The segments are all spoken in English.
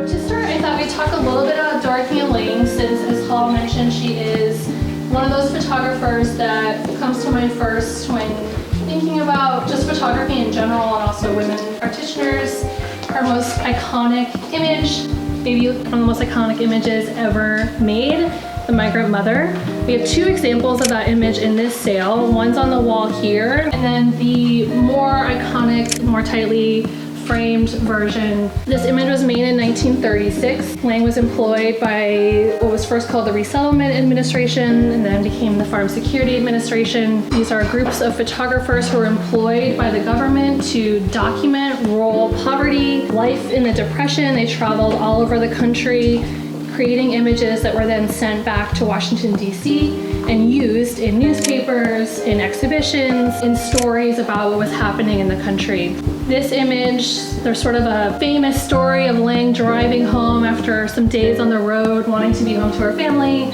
To start, I thought we'd talk a little bit about Dorothea Lange, since, as Paul mentioned, she is one of those photographers that comes to mind first when thinking about just photography in general, and also women practitioners. Her most iconic image, maybe one of the most iconic images ever made, the Migrant Mother. We have two examples of that image in this sale. One's on the wall here, and then the more iconic, more tightly framed version. This image was made in 1936. Lange was employed by what was first called the Resettlement Administration and then became the Farm Security Administration. These are groups of photographers who were employed by the government to document rural poverty, life in the Depression. They traveled all over the country, creating images that were then sent back to Washington, D.C. and used in newspapers, in exhibitions, in stories about what was happening in the country. This image, there's sort of a famous story of Lange driving home after some days on the road, wanting to be home to her family,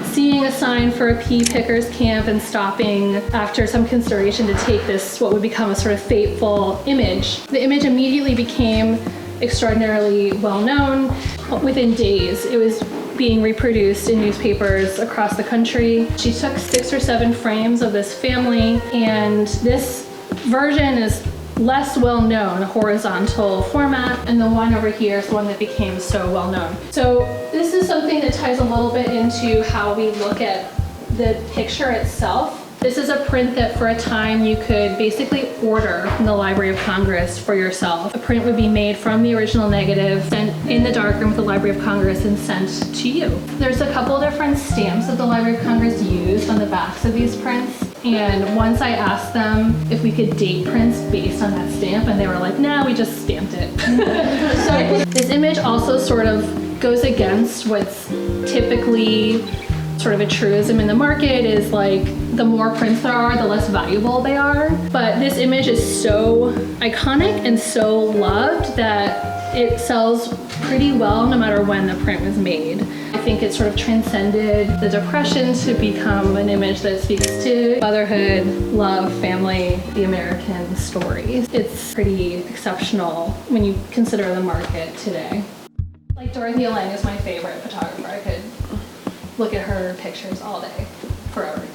seeing a sign for a pea pickers camp and stopping after some consideration to take this, what would become a sort of fateful image. The image immediately became extraordinarily well known. Within days, it was being reproduced in newspapers across the country. She took 6 or 7 frames of this family, and this version is less well known, a horizontal format, and the one over here is the one that became so well known. So this is something that ties a little bit into how we look at the picture itself. This is a print that for a time you could basically order from the Library of Congress for yourself. A print would be made from the original negative, sent in the darkroom at the Library of Congress and sent to you. There's a couple different stamps that the Library of Congress used on the backs of these prints. And once I asked them if we could date prints based on that stamp, and they were like, nah, we just stamped it. So this image also sort of goes against what's typically sort of a truism in the market, is like the more prints there are, the less valuable they are. But this image is so iconic and so loved that it sells pretty well no matter when the print was made. I think it sort of transcended the Depression to become an image that speaks to motherhood, love, family, the American story. It's pretty exceptional when you consider the market today. Like, Dorothea Lange is my favorite photographer. I could look at her pictures all day, forever.